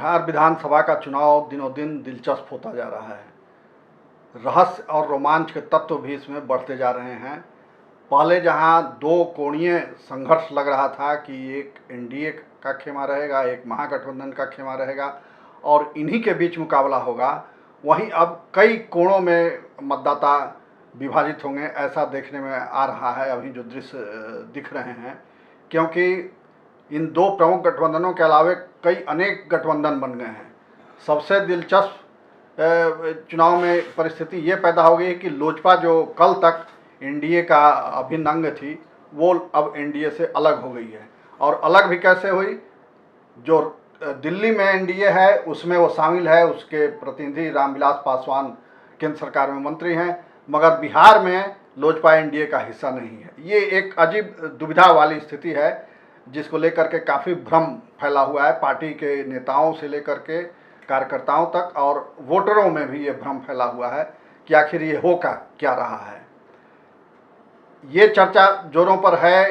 बिहार विधानसभा का चुनाव दिनों दिन दिलचस्प होता जा रहा है। रहस्य और रोमांच के तत्व भी इसमें बढ़ते जा रहे हैं। पहले जहां दो कोणीय संघर्ष लग रहा था कि एक एनडीए का खेमा रहेगा, एक महागठबंधन का खेमा रहेगा और इन्हीं के बीच मुकाबला होगा, वहीं अब कई कोणों में मतदाता विभाजित होंगे, ऐसा देखने में आ रहा है। अभी जो दृश्य दिख रहे हैं, क्योंकि इन दो प्रमुख गठबंधनों के अलावे कई अनेक गठबंधन बन गए हैं। सबसे दिलचस्प चुनाव में परिस्थिति ये पैदा हो गई कि लोजपा जो कल तक एनडीए का अभिन्न अंग थी, वो अब एनडीए से अलग हो गई है। और अलग भी कैसे हुई? जो दिल्ली में एनडीए है उसमें वो शामिल है, उसके प्रतिनिधि रामविलास पासवान केंद्र सरकार में मंत्री हैं, मगर बिहार में लोजपा एनडीए का हिस्सा नहीं है। ये एक अजीब दुविधा वाली स्थिति है, जिसको लेकर के काफ़ी भ्रम फैला हुआ है। पार्टी के नेताओं से लेकर के कार्यकर्ताओं तक और वोटरों में भी ये भ्रम फैला हुआ है कि आखिर ये हो क्या रहा है। ये चर्चा जोरों पर है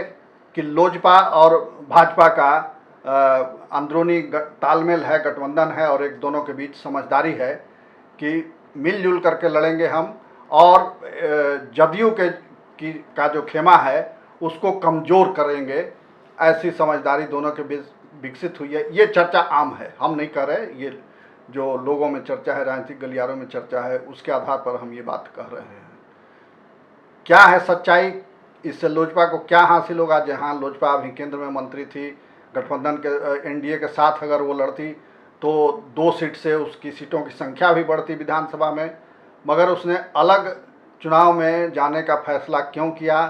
कि लोजपा और भाजपा का अंदरूनी तालमेल है, गठबंधन है और एक दोनों के बीच समझदारी है कि मिलजुल करके लड़ेंगे हम, और जदयू का जो खेमा है उसको कमज़ोर करेंगे। ऐसी समझदारी दोनों के बीच विकसित हुई है। ये चर्चा आम है, हम नहीं कर रहे। ये जो लोगों में चर्चा है, राजनीतिक गलियारों में चर्चा है, उसके आधार पर हम ये बात कह रहे हैं। क्या है सच्चाई? इससे लोजपा को क्या हासिल होगा? जहां लोजपा अभी केंद्र में मंत्री थी, गठबंधन के एनडीए के साथ अगर वो लड़ती तो 2 सीट से उसकी सीटों की संख्या भी बढ़ती विधानसभा में, मगर उसने अलग चुनाव में जाने का फैसला क्यों किया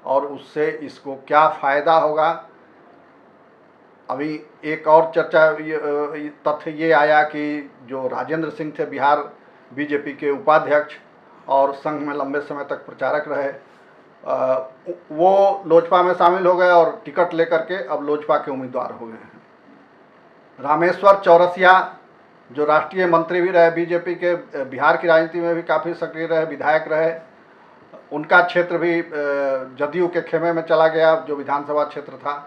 और उससे इसको क्या फ़ायदा होगा? अभी एक और चर्चा तथ्य ये आया कि जो राजेंद्र सिंह थे, बिहार बीजेपी के उपाध्यक्ष और संघ में लंबे समय तक प्रचारक रहे, वो लोजपा में शामिल हो गए और टिकट लेकर के अब लोजपा के उम्मीदवार हो गए हैं। रामेश्वर चौरसिया जो राष्ट्रीय मंत्री भी रहे बीजेपी के, बिहार की राजनीति में भी काफ़ी सक्रिय रहे, विधायक रहे, उनका क्षेत्र भी जदयू के खेमे में चला गया, जो विधानसभा क्षेत्र था।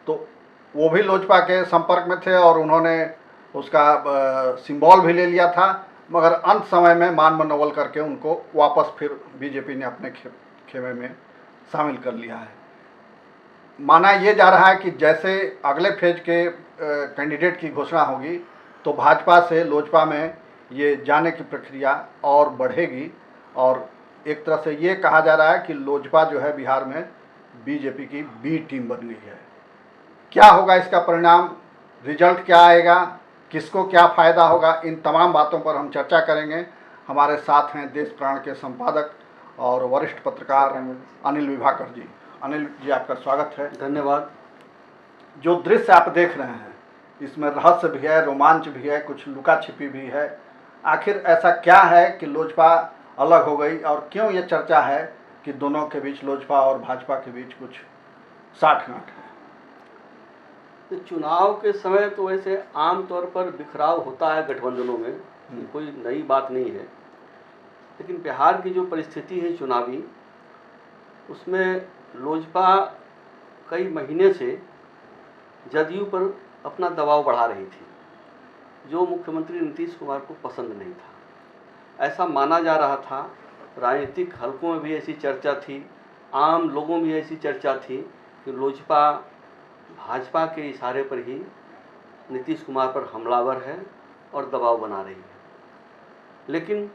तो वो भी लोजपा के संपर्क में थे और उन्होंने उसका सिंबल भी ले लिया था, मगर अंत समय में मान मनोबल करके उनको वापस फिर बीजेपी ने अपने खेमे में शामिल कर लिया है। माना ये जा रहा है कि जैसे अगले फेज के कैंडिडेट की घोषणा होगी तो भाजपा से लोजपा में ये जाने की प्रक्रिया और बढ़ेगी, और एक तरह से ये कहा जा रहा है कि लोजपा जो है बिहार में बीजेपी की बी टीम बन गई है। क्या होगा इसका परिणाम? रिजल्ट क्या आएगा? किसको क्या फ़ायदा होगा? इन तमाम बातों पर हम चर्चा करेंगे। हमारे साथ हैं देश प्राण के संपादक और वरिष्ठ पत्रकार अनिल विभाकर जी। अनिल जी, आपका स्वागत है। धन्यवाद। जो दृश्य आप देख रहे हैं इसमें रहस्य भी है, रोमांच भी है, कुछ लुका छिपी भी है। आखिर ऐसा क्या है कि लोजपा अलग हो गई और क्यों ये चर्चा है कि दोनों के बीच, लोजपा और भाजपा के बीच कुछ साठगांठ है? तो चुनाव के समय तो वैसे आम तौर पर बिखराव होता है गठबंधनों में, कोई नई बात नहीं है। लेकिन बिहार की जो परिस्थिति है चुनावी, उसमें लोजपा कई महीने से जदयू पर अपना दबाव बढ़ा रही थी, जो मुख्यमंत्री नीतीश कुमार को पसंद नहीं था। ऐसा माना जा रहा था, राजनीतिक हलकों में भी ऐसी चर्चा थी, आम लोगों में भी ऐसी चर्चा थी कि लोजपा भाजपा के इशारे पर ही नीतीश कुमार पर हमलावर है और दबाव बना रही है। लेकिन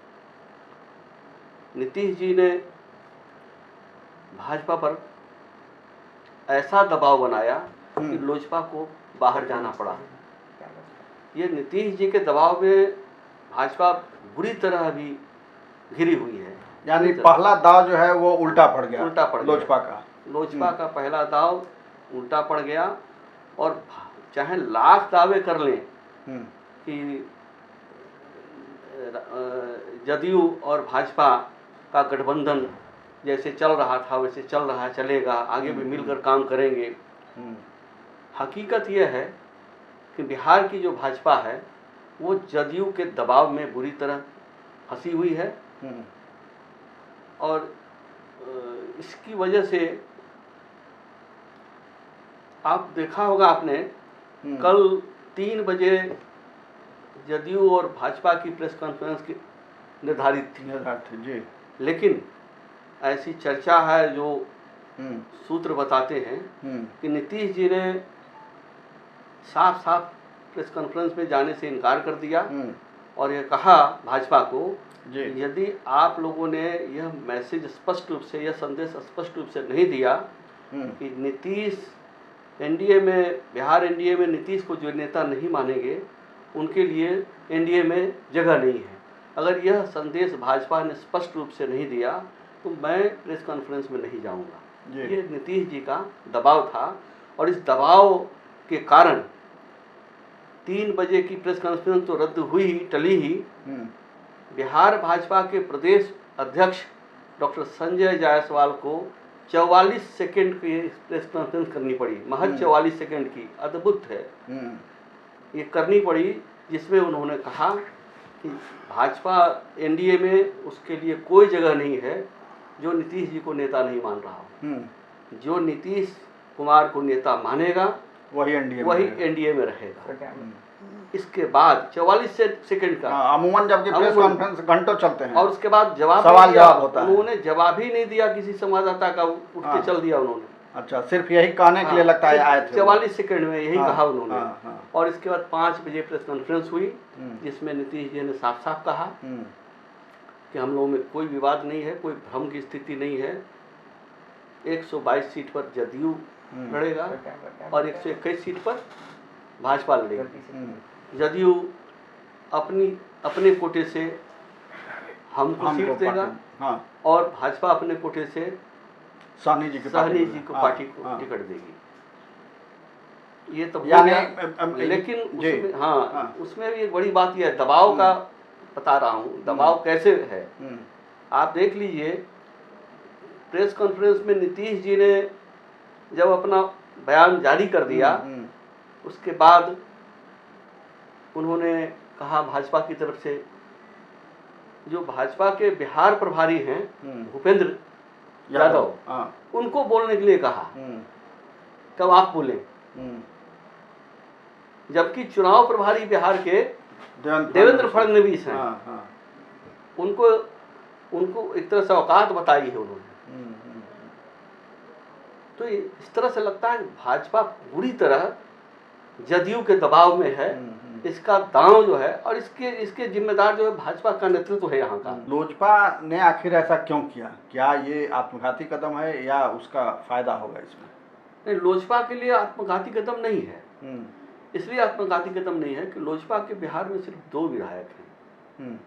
नीतीश जी ने भाजपा पर ऐसा दबाव बनाया कि लोजपा को बाहर जाना पड़ा। ये नीतीश जी के दबाव में भाजपा बुरी तरह अभी घिरी हुई है। यानी पहला दाव जो है वो उल्टा पड़ गया लोजपा का पहला दाव उल्टा पड़ गया। और चाहे लाख दावे कर लें कि जदयू और भाजपा का गठबंधन जैसे चल रहा था वैसे चल रहा है, चलेगा, आगे भी मिलकर काम करेंगे, हकीकत यह है कि बिहार की जो भाजपा है वो जदयू के दबाव में बुरी तरह फंसी हुई है। और इसकी वजह से आप देखा होगा आपने, कल 3 बजे जदयू और भाजपा की प्रेस कॉन्फ्रेंस की निर्धारित थी जी। लेकिन ऐसी चर्चा है जो हम्म, सूत्र बताते हैं हम्म, कि नीतीश जी ने साफ साफ प्रेस कॉन्फ्रेंस में जाने से इनकार कर दिया और ये कहा भाजपा को जी। कि यदि आप लोगों ने यह मैसेज स्पष्ट रूप से, यह संदेश स्पष्ट रूप से नहीं दिया कि नीतीश एनडीए में, बिहार एनडीए में नीतीश को जो नेता नहीं मानेंगे उनके लिए एनडीए में जगह नहीं है, अगर यह संदेश भाजपा ने स्पष्ट रूप से नहीं दिया तो मैं प्रेस कॉन्फ्रेंस में नहीं जाऊंगा। ये नीतीश जी का दबाव था और इस दबाव के कारण 3 बजे की प्रेस कॉन्फ्रेंस तो रद्द हुई, टली ही। बिहार भाजपा के प्रदेश अध्यक्ष डॉक्टर संजय जायसवाल को 44 सेकंड की प्रेस कॉन्फ्रेंस करनी पड़ी, महज 44 सेकंड की। अद्भुत है, ये करनी पड़ी, जिसमें उन्होंने कहा कि भाजपा एनडीए में उसके लिए कोई जगह नहीं है जो नीतीश जी को नेता नहीं मान रहा हो। जो नीतीश कुमार को नेता मानेगा वही एनडीए में रहेगा। इसके बाद 44 सेकंड का, अमूमन जबकि प्रेस कॉन्फ्रेंस घंटों चलते हैं और उसके बाद सवाल जवाब होता है। उन्होंने जवाब ही नहीं दिया किसी संवाददाता का, उठ के चल दिया उन्होंने। अच्छा, सिर्फ यही कहने के लिए लगता है आए थे 44 सेकंड में यही कहा उन्होंने। और इसके बाद 5 बजे प्रेस कॉन्फ्रेंस हुई जिसमें नीतीश जी ने साफ साफ कहा कि हम लोगों में कोई विवाद नहीं है, कोई भ्रम की स्थिति नहीं है। 122 सीट पर जदयू लड़ेगा और 121 सीट पर भाजपा लड़ेगी। जदयू अपने कोटे से हमको सीट देगा और भाजपा अपने कोटे से सहनी जी को पार्टी को टिकट देगी। ये तो लेकिन उसमें उसमें भी एक बड़ी बात यह है, दबाव का बता रहा हूँ, दबाव कैसे है। आप देख लीजिए, प्रेस कॉन्फ्रेंस में नीतीश जी ने जब अपना बयान जारी कर दिया, उसके बाद उन्होंने कहा भाजपा की तरफ से, जो भाजपा के बिहार प्रभारी हैं भूपेंद्र यादव, उनको बोलने के लिए कहा, कब आप बोलें। जबकि चुनाव प्रभारी बिहार के देवेंद्र फडणवीस हैं, उनको एक तरह से औकात बताई है उन्होंने। तो इस तरह से लगता है भाजपा पूरी तरह जदयू के दबाव में है। इसका दांव जो है और इसके जिम्मेदार जो है भाजपा का नेतृत्व है यहाँ का। लोजपा ने आखिर ऐसा क्यों किया? क्या ये आत्मघाती कदम है या उसका फायदा होगा इसमें? नहीं, लोजपा के लिए आत्मघाती कदम नहीं है। इसलिए आत्मघाती कदम नहीं है कि लोजपा के बिहार में सिर्फ 2 विधायक हैं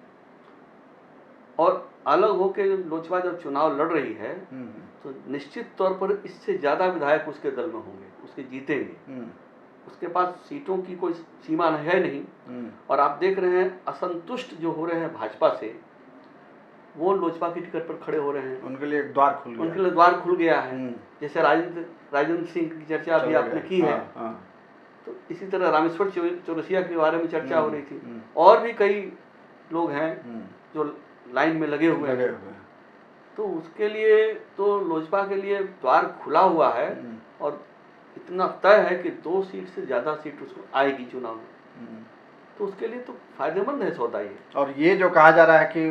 और अलग होकर लोजपा जब चुनाव लड़ रही है तो निश्चित तौर पर इससे ज़्यादा विधायक उसके दल में होंगे, उसके जीतेंगे। उसके पास सीटों की कोई सीमा है नहीं। और आप देख रहे हैं असंतुष्ट जो हो रहे हैं भाजपा से, वो लोजपा की टिकट पर खड़े हो रहे हैं। उनके लिए द्वार खुल गया है। जैसे राजेंद्र सिंह की चर्चा अभी आपने की है, तो इसी तरह रामेश्वर चौरसिया के बारे में चर्चा हो रही थी। और भी कई लोग हैं जो लाइन में लगे हुए हैं। तो उसके लिए तो लोजपा के लिए द्वार खुला हुआ है और इतना तय है कि 2 सीट से ज़्यादा सीट उसको आएगी चुनाव में। तो उसके लिए तो फायदेमंद है सौदा ये। और ये जो कहा जा रहा है कि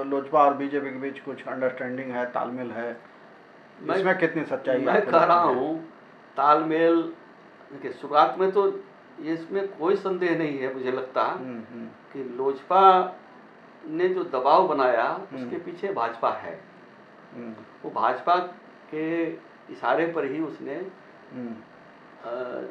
लोजपा और बीजेपी के बीच कुछ अंडरस्टैंडिंग है, तालमेल है, इसमें कितनी सच्चाई है? मैं कह रहा हूँ तालमेल, देखिए शुरुआत में तो इसमें कोई संदेह नहीं है, मुझे लगता कि लोजपा ने जो दबाव बनाया उसके पीछे भाजपा है। वो भाजपा के इशारे पर ही उसने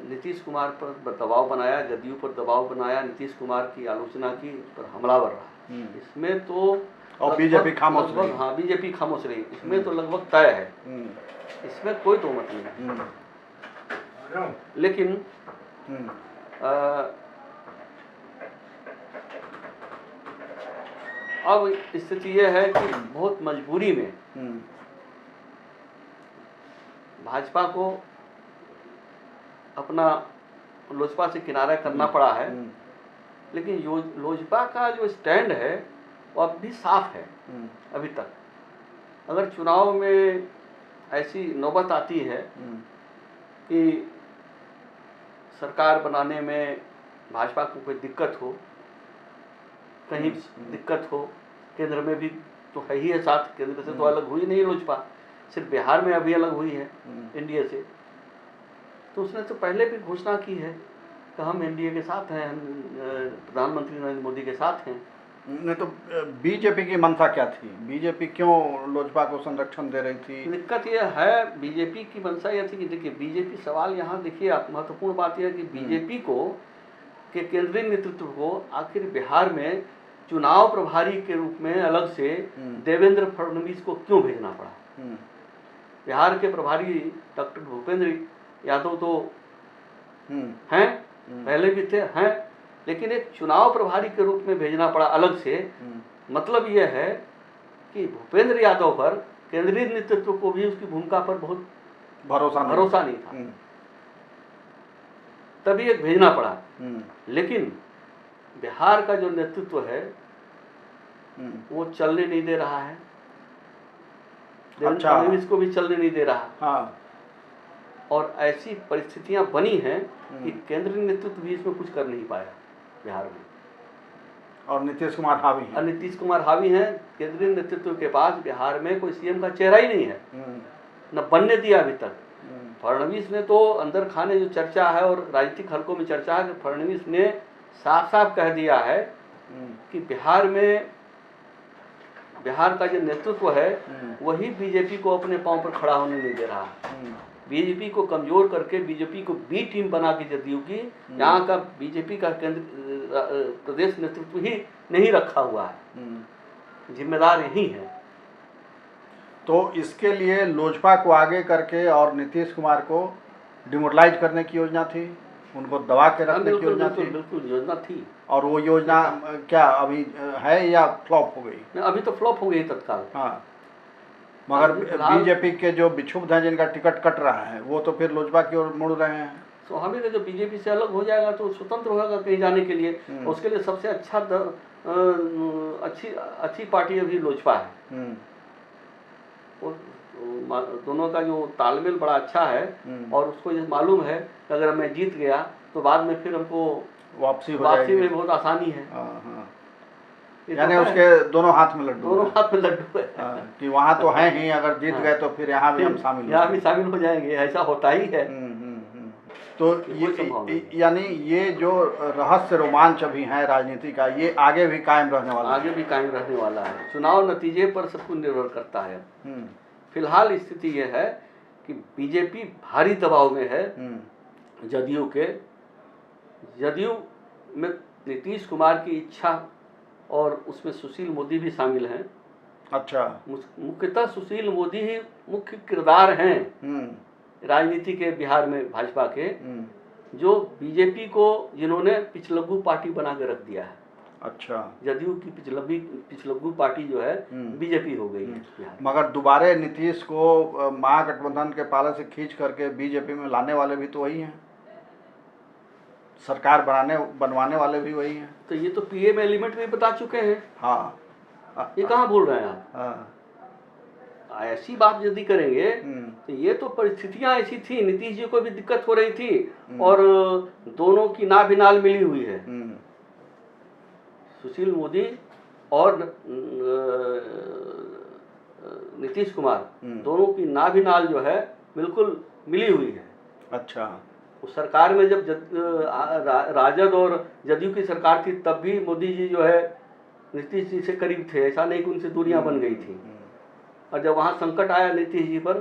नीतीश कुमार पर दबाव बनाया, जदयू पर दबाव बनाया, नीतीश कुमार की आलोचना की, उस पर हमलावर रहा। इसमें तो और बीजेपी खामोश रही। हाँ, बीजेपी खामोश रही। इसमें तो लगभग तय है, इसमें कोई दो मत नहीं है। लेकिन अब स्थिति यह है कि बहुत मजबूरी में भाजपा को अपना लोजपा से किनारा करना पड़ा है। लेकिन लोजपा का जो स्टैंड है वो अब भी साफ है। अभी तक अगर चुनाव में ऐसी नौबत आती है कि सरकार बनाने में भाजपा को कोई दिक्कत हो कहीं दिक्कत हो। केंद्र में भी तो है ही है साथ, केंद्र से तो अलग हुई नहीं लोजपा, सिर्फ बिहार में अभी अलग हुई है एनडीए से। तो उसने तो पहले भी घोषणा की है कि हम एनडीए के साथ हैं, हम प्रधानमंत्री नरेंद्र मोदी के साथ हैं। नहीं तो बीजेपी की मंशा क्या थी? बीजेपी क्यों लोजपा को संरक्षण दे रही थी? दिक्कत यह है, बीजेपी की मंशा यह थी कि देखिए बीजेपी, सवाल यहाँ देखिए आप, महत्वपूर्ण बात यह है कि बीजेपी को के केंद्रीय नेतृत्व को आखिर बिहार में चुनाव प्रभारी के रूप में अलग से देवेंद्र फडणवीस को क्यों भेजना पड़ा? बिहार के प्रभारी डॉक्टर भूपेंद्र यादव तो हैं, पहले भी थे, हैं, लेकिन एक चुनाव प्रभारी के रूप में भेजना पड़ा अलग से। मतलब यह है कि भूपेंद्र यादव पर केंद्रीय नेतृत्व को भी उसकी भूमिका पर बहुत भरोसा नहीं था, तभी एक भेजना पड़ा। लेकिन बिहार का जो नेतृत्व है वो चलने नहीं दे रहा है, देवेंद्र फडणवीस को भी चलने नहीं दे रहा। हाँ। और ऐसी परिस्थितियां बनी हैं कि केंद्रीय नेतृत्व भी इसमें कुछ कर नहीं पाया बिहार में, और नीतीश कुमार हावी हैं। नीतीश कुमार हावी हैं। केंद्रीय नेतृत्व के पास बिहार में कोई सीएम का चेहरा ही नहीं है, न बनने दिया अभी तक। फडणवीस ने तो अंदर खाने जो चर्चा है और राजनीतिक हलकों में चर्चा है कि फडणवीस ने साफ साफ कह दिया है कि बिहार का जो नेतृत्व है वही बीजेपी को अपने पांव पर खड़ा होने नहीं दे रहा। बीजेपी को कमजोर करके बीजेपी को बी टीम बना के जदयू की, यहाँ का बीजेपी का केंद्र प्रदेश नेतृत्व ही नहीं रखा हुआ है, जिम्मेदार यही है। तो इसके लिए लोजपा को आगे करके और नीतीश कुमार को डिमोरलाइज करने की योजना थी, उनको दबा के रखने की योजना थी। बिल्कुल योजना थी। और वो योजना क्या अभी है या फ्लॉप हो गई? अभी तो फ्लॉप हो गई तत्काल। हाँ, मगर बीजेपी के जो विक्षुब्ध हैं जिनका टिकट कट रहा है वो तो फिर लोजपा की ओर मुड़ रहे हैं। स्वाभाविक है, जो बीजेपी से अलग हो जाएगा तो स्वतंत्र होगा कहीं जाने के लिए। उसके लिए सबसे अच्छी पार्टी अभी लोजपा है। दोनों का जो तालमेल बड़ा अच्छा है और उसको ये मालूम है कि अगर मैं जीत गया तो बाद में फिर हमको वापसी में बहुत आसानी है। यानी उसके दोनों हाथ में लड्डू है कि वहाँ तो है ही, अगर जीत गए तो फिर यहाँ भी हम शामिल हो जाएंगे, ऐसा होता ही है। तो ये यानी ये जो रहस्य रोमांच अभी है राजनीति का, ये आगे भी कायम रहने वाला है। चुनाव नतीजे पर सब कुछ निर्भर करता है। फिलहाल स्थिति ये है कि बीजेपी भारी दबाव में है जदयू में नीतीश कुमार की इच्छा, और उसमें सुशील मोदी भी शामिल हैं। अच्छा, मुख्यतः सुशील मोदी ही मुख्य किरदार हैं राजनीति के बिहार में, भाजपा के, जो बीजेपी को जिन्होंने पिछलग्गू पार्टी बना के रख दिया है। अच्छा, जदयू की पिछलग्गू पार्टी जो है बीजेपी हो गई है। मगर दोबारा नीतीश को महागठबंधन के पाले से खींच करके बीजेपी में लाने वाले भी तो वही हैं, सरकार बनवाने वाले भी वही हैं। तो ये तो पीएम एलिमेंट में बता चुके हैं। हाँ, ये कहाँ बोल रहे हैं आप? ऐसी बात यदि करेंगे तो ये तो परिस्थितियां ऐसी थी, नीतीश जी को भी दिक्कत हो रही थी और दोनों की नाभिनाल मिली हुई है। सुशील मोदी और नीतीश कुमार दोनों की नाभिनाल जो है बिल्कुल मिली हुई है। अच्छा, उस सरकार में जब राजद और जदयू की सरकार थी तब भी मोदी जी जो है नीतीश जी से करीब थे, ऐसा नहीं कि उनसे दूरियां बन गई थी। और जब वहाँ संकट आया नीतीश जी पर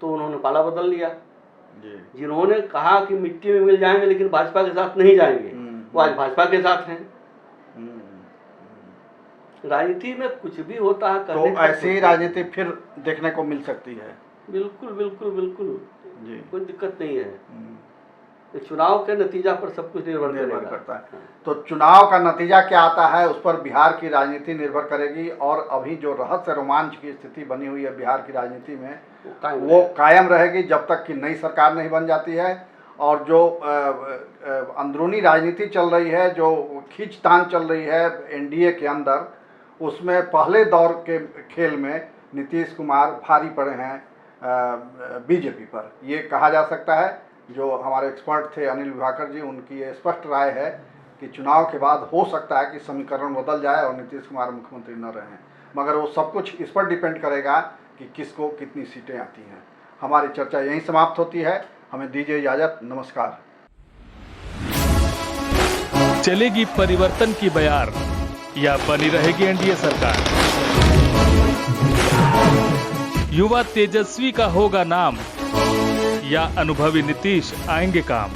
तो उन्होंने पाला बदल लिया। जिन्होंने कहा कि मिट्टी में मिल जाएंगे लेकिन भाजपा के साथ नहीं जाएंगे, वो आज भाजपा के साथ हैं। राजनीति में कुछ भी होता है, तो ऐसी राजनीति फिर देखने को मिल सकती है। बिल्कुल बिल्कुल बिल्कुल जी, कोई दिक्कत नहीं है। चुनाव के नतीजा पर सब कुछ निर्भर करता है। तो चुनाव का नतीजा क्या आता है उस पर बिहार की राजनीति निर्भर करेगी, और अभी जो रहस्य रोमांच की स्थिति बनी हुई है बिहार की राजनीति में वो कायम रहेगी जब तक कि नई सरकार नहीं बन जाती है। और जो अंदरूनी राजनीति चल रही है, जो खींचतान चल रही है एनडीए के अंदर, उसमें पहले दौर के खेल में नीतीश कुमार भारी पड़े हैं बीजेपी पर, ये कहा जा सकता है। जो हमारे एक्सपर्ट थे अनिल विभाकर जी, उनकी ये स्पष्ट राय है कि चुनाव के बाद हो सकता है कि समीकरण बदल जाए और नीतीश कुमार मुख्यमंत्री न रहें, मगर वो सब कुछ इस पर डिपेंड करेगा कि किसको कितनी सीटें आती हैं। हमारी चर्चा यहीं समाप्त होती है। हमें दीजिए इजाज़त। नमस्कार। चलेगी परिवर्तन की बयार या बनी रहेगी एनडीए सरकार? युवा तेजस्वी का होगा नाम या अनुभवी नीतीश आएंगे काम?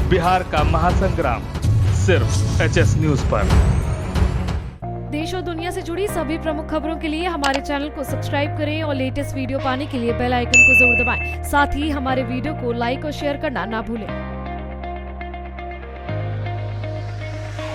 बिहार का महासंग्राम सिर्फ एचएस न्यूज पर। देश और दुनिया से जुड़ी सभी प्रमुख खबरों के लिए हमारे चैनल को सब्सक्राइब करें और लेटेस्ट वीडियो पाने के लिए बेल आइकन को जरूर दबाएं। साथ ही हमारे वीडियो को लाइक और शेयर करना ना भूलें।